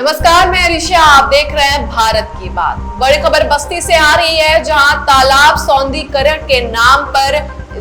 नमस्कार, मैं ऋषा। आप देख रहे हैं भारत की बात। बड़ी खबर बस्ती से आ रही है, जहां तालाब सौंदर्यीकरण के नाम पर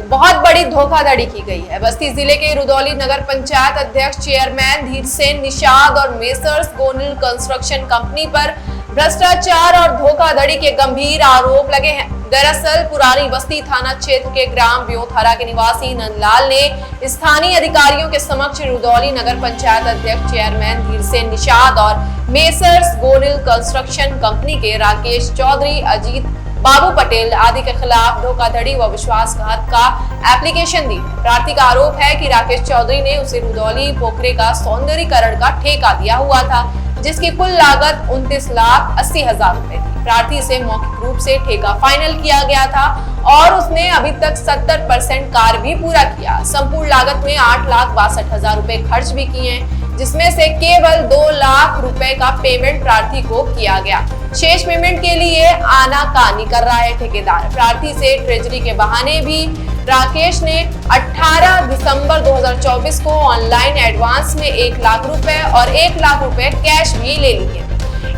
बहुत बड़ी धोखाधड़ी की गई है। बस्ती जिले के रुदौली नगर पंचायत अध्यक्ष चेयरमैन धीरसेन निषाद और मेसर्स गोनिल कंस्ट्रक्शन कंपनी पर भ्रष्टाचार और धोखाधड़ी के गंभीर आरोप लगे हैं। दरअसल पुरानी बस्ती थाना क्षेत्र के ग्राम ब्योथरा के निवासी नंदलाल ने स्थानीय अधिकारियों के समक्ष रुदौली नगर पंचायत अध्यक्ष चेयरमैन धीरसेन निषाद और मेसर्स गोनिल कंस्ट्रक्शन कंपनी के राकेश चौधरी, अजीत बाबू पटेल आदि के खिलाफ धोखाधड़ी व विश्वासघात का एप्लीकेशन दी। प्रार्थी का आरोप है कि राकेश चौधरी ने उसे रुदौली पोखरे का सौंदर्यीकरण का ठेका दिया हुआ था, जिसकी कुल लागत 29,80,000 रुपए थी। प्रार्थी से मौखिक रूप से ठेका फाइनल किया गया था और उसने अभी तक 70% कार्य भी पूरा किया। संपूर्ण लागत में 8,62,000 रुपए खर्च भी किए, जिसमें से केवल 2 लाख रुपए का पेमेंट प्रार्थी को किया गया। शेष पेमेंट के लिए आनाकानी कर रहा है ठेकेदार। प्रार्थी से ट्रेजरी के बहाने भी राकेश ने 18 दिसंबर 2024 को ऑनलाइन एडवांस में 1 लाख रुपए और 1 लाख रुपए कैश भी ले लिए।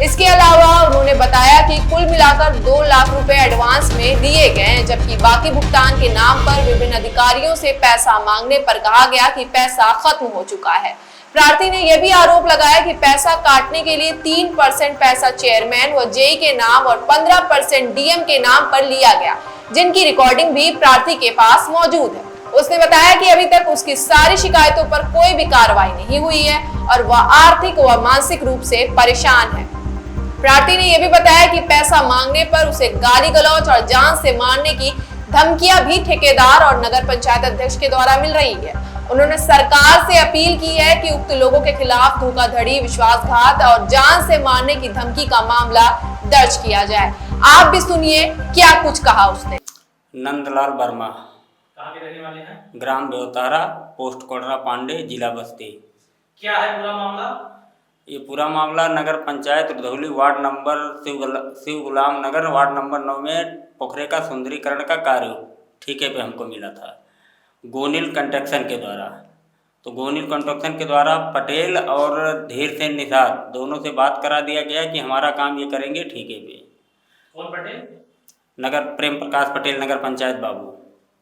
इसके अलावा उन्होंने बताया कि कुल मिलाकर 2 लाख रुपए एडवांस में दिए गए, जबकि बाकी भुगतान के नाम पर विभिन्न अधिकारियों से पैसा मांगने पर कहा गया कि पैसा खत्म हो चुका है। प्रार्थी ने यह भी आरोप लगाया कि पैसा काटने के लिए 3% पैसा चेयरमैन व जेई के नाम और 15% डीएम के नाम पर लिया गया, जिनकी रिकॉर्डिंग भी प्रार्थी के पास मौजूद है। उसने बताया कि अभी तक उसकी सारी शिकायतों पर कोई भी कार्रवाई नहीं हुई है और वह आर्थिक व मानसिक रूप से परेशान है। प्रार्थी ने यह भी बताया कि पैसा मांगने पर उसे गाली गलौज और जान से मारने की धमकियां भी ठेकेदार और नगर पंचायत अध्यक्ष के द्वारा मिल रही है। उन्होंने सरकार से अपील की है कि उक्त लोगों के खिलाफ धोखाधड़ी, विश्वासघात और जान से मारने की धमकी का मामला दर्ज किया जाए। आप भी सुनिए क्या कुछ कहा उसने। नंदलाल वर्मा, कहाँ के रहने वाले हैं? ग्राम ब्योतारा, पोस्ट कोडरा पांडे, जिला बस्ती। क्या है पूरा मामला? ये पूरा मामला नगर पंचायत रुदौली वार्ड नंबर शिव गुलाम नगर वार्ड नंबर 9 में पोखरे का सुंदरीकरण का कार्य ठेके पे हमको मिला था गोनिल कंस्ट्रक्शन के द्वारा। तो गोनिल कंस्ट्रक्शन के द्वारा पटेल और धीरसेन निषाद दोनों से बात करा दिया गया कि हमारा काम ये करेंगे ठेके पे। कौन पटेल? नगर प्रेम प्रकाश पटेल, नगर पंचायत बाबू।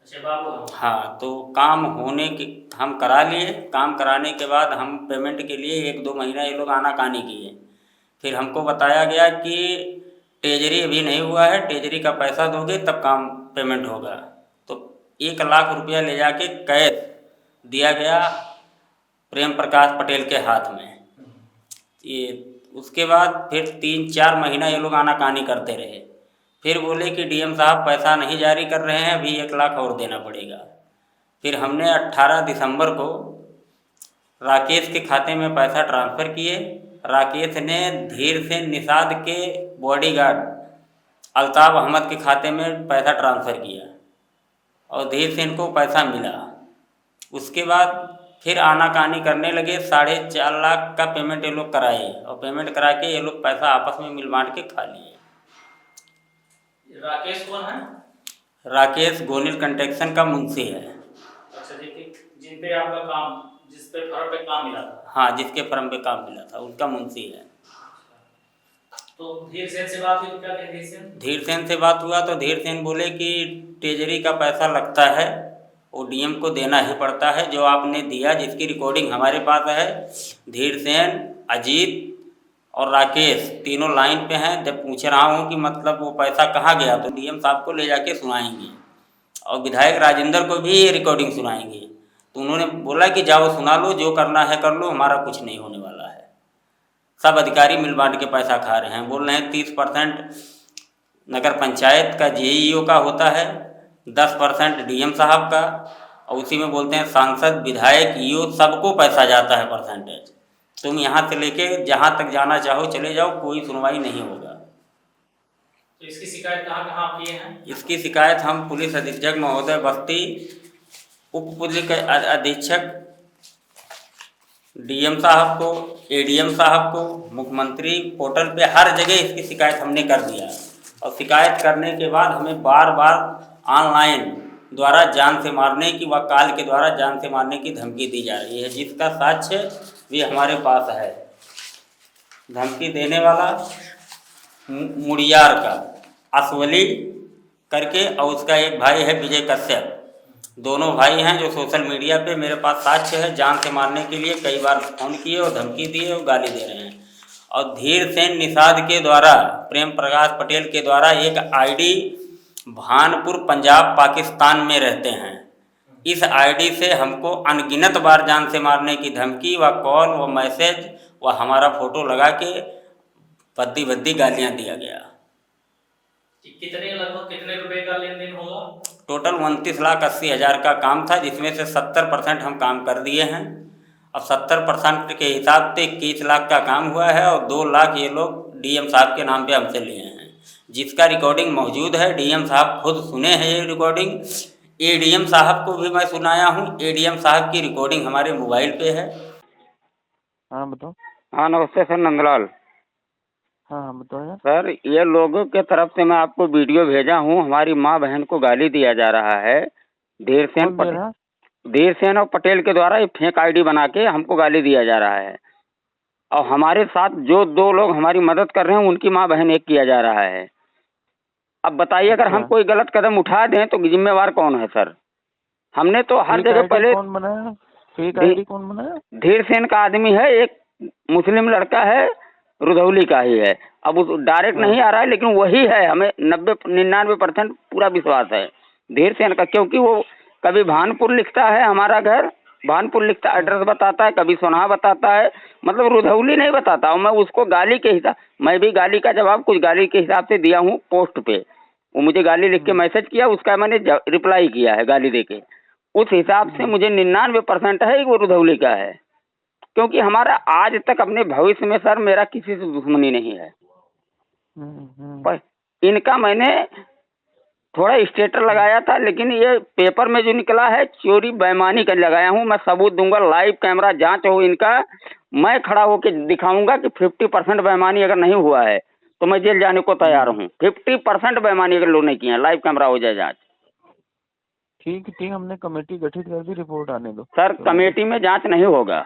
अच्छा, बाबू। हाँ, तो काम होने के हम करा लिए। काम कराने के बाद हम पेमेंट के लिए 1-2 महीना ये लोग आनाकानी किए। फिर हमको बताया गया कि ट्रेजरी अभी नहीं हुआ है, ट्रेजरी का पैसा दोगे तब काम पेमेंट होगा। तो 1 लाख रुपया ले जाके कैश दिया गया प्रेम प्रकाश पटेल के हाथ में। ये उसके बाद फिर 3-4 महीना ये लोग आनाकानी करते रहे। फिर बोले कि डीएम साहब पैसा नहीं जारी कर रहे हैं, अभी 1 लाख और देना पड़ेगा। फिर हमने 18 दिसंबर को राकेश के खाते में पैसा ट्रांसफ़र किए। राकेश ने धीरसेन निषाद के बॉडीगार्ड अल्ताफ अहमद के खाते में पैसा ट्रांसफ़र किया और धीरसेन को पैसा मिला। उसके बाद फिर आनाकानी करने लगे। 4.5 लाख का पेमेंट ये लोग कराए और पेमेंट करा के ये लोग पैसा आपस में मिल बांट के खा लिए। राकेश कौन है? राकेश गोनिल कंस्ट्रक्शन का मुंशी है। अच्छा, जिन पे आपका काम, जिस पे फर्म पे काम मिला था? हाँ, जिसके फर्म पे काम मिला था उनका मुंशी है। तो धीरसेन से बात हुई तो क्या कहे धीरसेन? धीरसेन से बात हुआ तो धीरसेन बोले कि ट्रेजरी का पैसा लगता है, वो डीएम को देना ही पड़ता है। जो आपने दिया, जिसकी रिकॉर्डिंग हमारे पास है, धीरसेन, अजीत और राकेश तीनों लाइन पे हैं। जब पूछ रहा हूँ कि मतलब वो पैसा कहाँ गया, तो डीएम साहब को ले जाके सुनाएंगे और विधायक राजेंद्र को भी ये रिकॉर्डिंग सुनाएंगे। तो उन्होंने बोला कि जाओ सुना लो, जो करना है कर लो, हमारा कुछ नहीं होने वाला है। सब अधिकारी मिल बांट के पैसा खा रहे हैं। बोल रहे हैं 30% नगर पंचायत का जेईओ का होता है, 10% डीएम साहब का, और उसी में बोलते हैं सांसद, विधायक, ईओ सबको पैसा जाता है परसेंटेज। तुम यहाँ से लेके जहाँ तक जाना चाहो चले जाओ, कोई सुनवाई नहीं होगा। तो इसकी शिकायत कहाँ किए हैं? इसकी शिकायत हम पुलिस अधीक्षक महोदय बस्ती, उप पुलिस अधीक्षक डीएम साहब को, एडीएम साहब को, मुख्यमंत्री पोर्टल पे हर जगह इसकी शिकायत हमने कर दिया। और शिकायत करने के बाद हमें बार बार ऑनलाइन द्वारा जान से मारने की व काल के द्वारा जान से मारने की धमकी दी जा रही है, जिसका साक्ष्य भी हमारे पास है। धमकी देने वाला मुड़ियार का असवली करके, और उसका एक भाई है विजय कश्यप। दोनों भाई हैं जो सोशल मीडिया पे मेरे पास साक्ष्य है, जान से मारने के लिए कई बार फ़ोन किए और धमकी दिए और गाली दे रहे हैं। और धीर सेन निषाद के द्वारा, प्रेम प्रकाश पटेल के द्वारा एक आईडी भानपुर पंजाब पाकिस्तान में रहते हैं। इस आईडी से हमको अनगिनत बार जान से मारने की धमकी व कॉल व मैसेज व हमारा फ़ोटो लगा के भद्दी भद्दी गालियाँ दिया गया। लगभग कितने रुपए का लेन देन होगा? टोटल 29,80,000 का काम था, जिसमें से 70% हम काम कर दिए हैं। अब 70% के हिसाब से 21 लाख का काम हुआ है और 2 लाख ये लोग डीएम साहब के नाम पे हमसे लिए हैं, जिसका रिकॉर्डिंग मौजूद है। डीएम साहब खुद सुने हैं ये रिकॉर्डिंग। एडीएम साहब को भी मैं सुनाया हूँ। एडीएम साहब की रिकॉर्डिंग हमारे मोबाइल पे है। हाँ बताओ। हाँ नमस्ते सर, नंदलाल। हाँ बताओ यार। सर ये लोगों के तरफ से मैं आपको वीडियो भेजा हूँ। हमारी माँ बहन को गाली दिया जा रहा है। धीर सेन और पटेल के द्वारा ये फेक आईडी बना के हमको गाली दिया जा रहा है। और हमारे साथ जो 2 लोग हमारी मदद कर रहे हैं उनकी माँ बहन एक किया जा रहा है। अब बताइए, अगर हम कोई गलत कदम उठा दें तो जिम्मेवार कौन है सर? हमने तो हर जगह पहले। कौन बनाया फेक आईडी? कौन बनाया? धीर सेन का आदमी है, एक मुस्लिम लड़का है, रुधौली का ही है। अब उस डायरेक्ट नहीं आ रहा है, लेकिन वही है। हमें 99% पूरा विश्वास है धीर सेन का, क्योंकि वो कभी भानपुर लिखता है, हमारा घर भानपुर लिखता, एड्रेस बताता है, कभी सोनाहा बताता है, मतलब रुधौली नहीं बताता। और मैं उसको गाली के हिसाब, मैं भी गाली का जवाब कुछ गाली के हिसाब से दिया हूँ पोस्ट पे। वो मुझे गाली लिख के मैसेज किया, उसका मैंने रिप्लाई किया है गाली दे के। उस हिसाब से मुझे 99% है वो रुधौली का है, क्योंकि हमारा आज तक अपने भविष्य में सर मेरा किसी से दुश्मनी नहीं है। पर इनका मैंने थोड़ा स्टेटस लगाया था, लेकिन ये पेपर में जो निकला है चोरी बेईमानी का लगाया हूँ। मैं सबूत दूंगा, लाइव कैमरा जांच हो इनका। मैं खड़ा होकर दिखाऊंगा कि 50% बेईमानी अगर नहीं हुआ है तो मैं जेल जाने को तैयार हूँ। 50% बेईमानी अगर लोग नहीं किए हैं, लाइव कैमरा हो जाए जांच। ठीक, हमने कमेटी गठित कर दी, रिपोर्ट आने दो सर कमेटी में जांच नहीं होगा।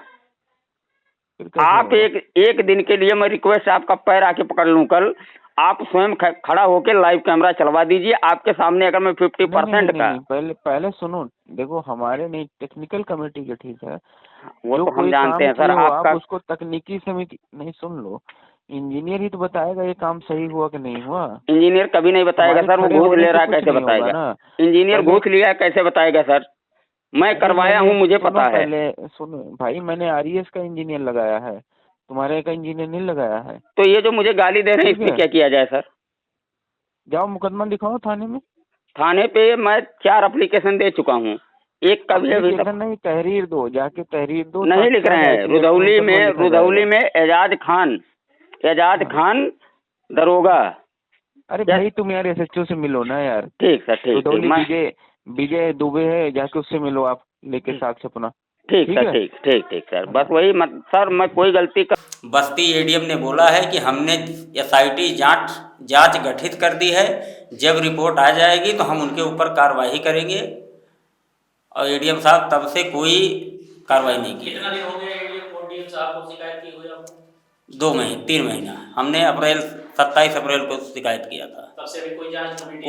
आप एक दिन के लिए मैं रिक्वेस्ट आपका पैर आके पकड़ लूं, कल आप स्वयं खड़ा होकर लाइव कैमरा चलवा दीजिए। आपके सामने अगर मैं 50% का पहले सुनो, देखो हमारे नहीं टेक्निकल कमेटी गठित है, वो तो हम जानते हैं सर। आपका उसको तकनीकी समिति नहीं, सुन लो, इंजीनियर ही तो बताएगा ये काम सही हुआ कि नहीं हुआ। इंजीनियर कभी नहीं बताएगा सर, वो घूस ले रहा है, कैसे बताएगा? इंजीनियर घूस लिया है, कैसे बताएगा सर? मैं करवाया हूँ, मुझे पता है। पहले सुनो भाई, मैंने आरईएस का इंजीनियर लगाया है, तुम्हारे का इंजीनियर नहीं लगाया है। तो ये जो मुझे गाली दे रहे हैं इसमें क्या किया जाए सर? जाओ मुकदमा लिखाओ थाने में। थाने पे मैं 4 एप्लीकेशन दे चुका हूँ। एक कभी नहीं, तहरीर दो, जाके तहरीर दो। नहीं लिख रहे हैं। रुधौली में एजाज खान दरोगा। अरे भाई तुम यार एसएचओ से मिलो ना यार। ठीक सर, ठीक। विजय दुबे है, जाके उससे मिलो आप, लेके साथ अपना। ठीक सर, ठीक सर। बस वही सर, मैं कोई गलती कर। बस्ती एडीएम ने बोला है कि हमने एसआईटी जांच गठित कर दी है। जब रिपोर्ट आ जाएगी तो हम उनके ऊपर कार्रवाई करेंगे। और एडीएम साहब तब से कोई कार्रवाई नहीं की। कितना दिन हो गया एडीएम साहब को शिकायत की हुई? 3 महीना। हमने 27 अप्रैल को शिकायत किया था। तब से अभी कोई जांच कमेटी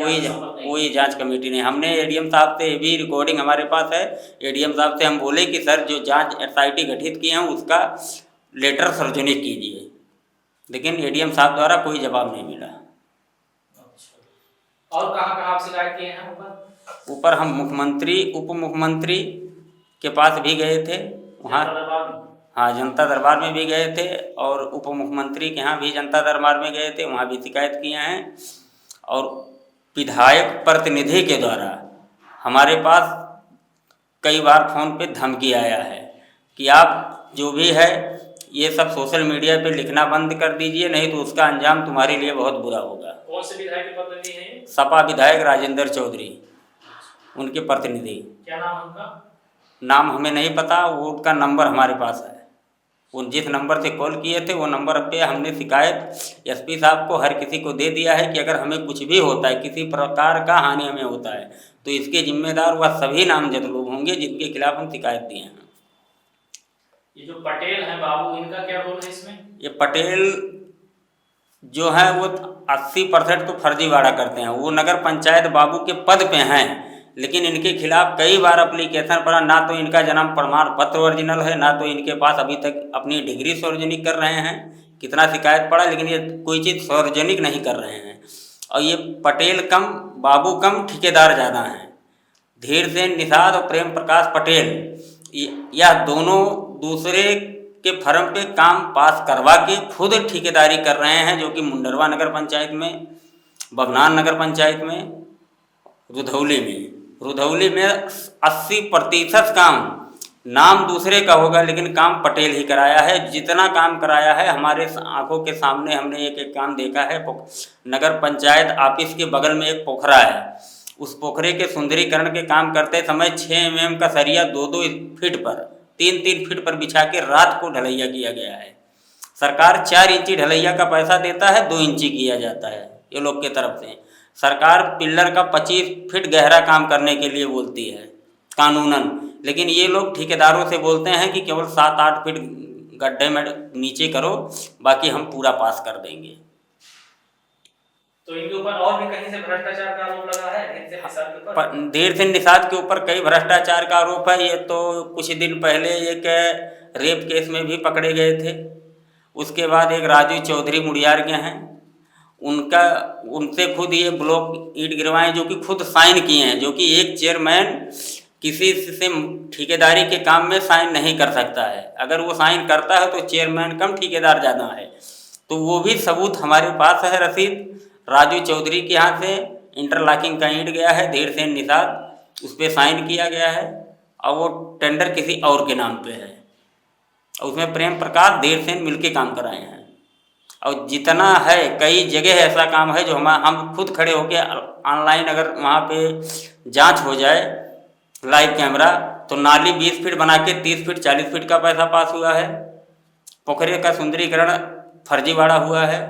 कोई जांच कमेटी नहीं। हमने एडीएम साहब से भी रिकॉर्डिंग हमारे पास है। एडीएम साहब से हम बोले कि सर जो जांच एसआईटी गठित की है उसका लेटर सार्वजनिक कीजिए, लेकिन एडीएम साहब द्वारा कोई जवाब नहीं मिला। और कहाँ आप शिकायत किए हैं? ऊपर हम मुख्यमंत्री, उप मुख्यमंत्री के पास भी गए थे, वहाँ हाँ जनता दरबार में भी गए थे, और उप मुख्यमंत्री के यहाँ भी जनता दरबार में गए थे, वहाँ भी शिकायत किए हैं। और विधायक प्रतिनिधि के द्वारा हमारे पास कई बार फ़ोन पे धमकी आया है कि आप जो भी है ये सब सोशल मीडिया पे लिखना बंद कर दीजिए, नहीं तो उसका अंजाम तुम्हारे लिए बहुत बुरा होगा। कौन से विधायक के प्रतिनिधि हैं? सपा विधायक राजेंद्र चौधरी, उनके प्रतिनिधि। क्या नाम है उनका? नाम हमें नहीं पता, वो उनका नंबर हमारे पास है। वो जिस नंबर से कॉल किए थे वो नंबर पे हमने शिकायत एसपी साहब को, हर किसी को दे दिया है कि अगर हमें कुछ भी होता है, किसी प्रकार का हानि हमें होता है, तो इसके जिम्मेदार वह सभी नामजद लोग होंगे जिनके खिलाफ हम शिकायत दिए हैं। ये जो पटेल हैं बाबू, इनका क्या रोल है इसमें? ये पटेल जो है वो 80% तो फर्जीवाड़ा करते हैं। वो नगर पंचायत बाबू के पद पे हैं, लेकिन इनके खिलाफ कई बार एप्लीकेशन पड़ा, ना तो इनका जन्म प्रमाण पत्र ओरिजिनल है, ना तो इनके पास अभी तक अपनी डिग्री सार्वजनिक कर रहे हैं। कितना शिकायत पड़ा, लेकिन ये कोई चीज़ सार्वजनिक नहीं कर रहे हैं। और ये पटेल कम बाबू कम ठेकेदार ज़्यादा हैं। धीरसेन निषाद और प्रेम प्रकाश पटेल यह दोनों दूसरे के फर्म पे काम पास करवा के खुद ठेकेदारी कर रहे हैं, जो कि मुंडरवा नगर पंचायत में, बभनान नगर पंचायत में, रुधौली में 80% काम नाम दूसरे का होगा, लेकिन काम पटेल ही कराया है। जितना काम कराया है हमारे आंखों के सामने हमने एक एक काम देखा है। नगर पंचायत ऑफिस के बगल में एक पोखरा है, उस पोखरे के सुंदरीकरण के काम करते समय 6 mm का सरिया 2-2 फीट पर 3-3 फीट पर बिछा के रात को ढलैया किया गया है। सरकार 4 इंची ढलैया का पैसा देता है, 2 इंची किया जाता है ये लोग के तरफ से। सरकार पिल्लर का 25 फीट गहरा काम करने के लिए बोलती है कानूनन, लेकिन ये लोग ठेकेदारों से बोलते हैं कि केवल 7-8 फीट गड्ढे में नीचे करो, बाकी हम पूरा पास कर देंगे। तो इनके ऊपर और भी कहीं से भ्रष्टाचार का आरोप लगा है धीरसेन निषाद के ऊपर कई भ्रष्टाचार का आरोप है। ये तो कुछ दिन पहले एक रेप केस में भी पकड़े गए थे। उसके बाद एक राजू चौधरी मुड़ियार के हैं, उनसे खुद ये ब्लॉक ईंट गिरवाएं, जो कि खुद साइन किए हैं, जो कि एक चेयरमैन किसी से ठेकेदारी के काम में साइन नहीं कर सकता है। अगर वो साइन करता है तो चेयरमैन कम ठेकेदार ज़्यादा है। तो वो भी सबूत हमारे पास है, रसीद। राजू चौधरी के यहाँ से इंटरलॉकिंग का ईंट गया है, धीरसेन निषाद उस पर साइन किया गया है, और वो टेंडर किसी और के नाम पे है, और उसमें प्रेम प्रकाश धीरसेन मिलके काम कराए हैं। और जितना है कई जगह ऐसा काम है जो हम खुद खड़े होके ऑनलाइन अगर वहाँ पे जांच हो जाए लाइव कैमरा, तो नाली 20 फीट बना के 30 फीट 40 फीट का पैसा पास हुआ है। पोखरे का सुंदरीकरण फर्जीवाड़ा हुआ है।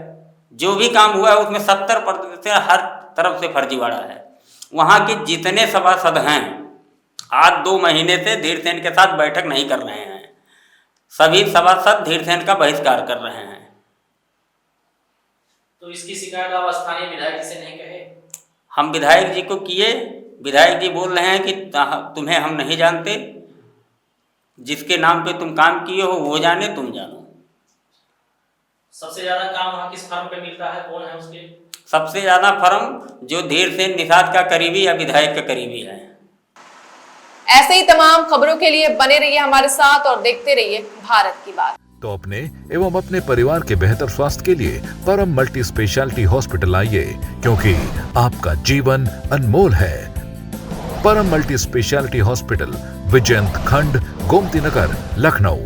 जो भी काम हुआ है उसमें 70% हर तरफ से फर्जीवाड़ा है। वहाँ के जितने सभासद हैं आज 2 महीने से धीरसेन के साथ बैठक नहीं कर रहे हैं। सभी सभासद धीरसेन का बहिष्कार कर रहे हैं। तो इसकी शिकायत आप स्थानीय विधायक जी से नहीं कहे? हम विधायक जी को किए, विधायक जी बोल रहे हैं कि तुम्हें हम नहीं जानते, जिसके नाम पे तुम काम किए हो वो जाने, तुम जानो। सबसे ज्यादा काम वहाँ किस फर्म पे मिलता है, कौन है उसके? सबसे ज्यादा फर्म जो धीरसेन निषाद का करीबी या विधायक का करीबी है। ऐसे ही तमाम खबरों के लिए बने रहिए हमारे साथ और देखते रहिए भारत की बात। तो अपने एवं अपने परिवार के बेहतर स्वास्थ्य के लिए परम मल्टी स्पेशलिटी हॉस्पिटल आइए, क्योंकि आपका जीवन अनमोल है। परम मल्टी स्पेशलिटी हॉस्पिटल, विजयंत खंड, गोमती नगर, लखनऊ।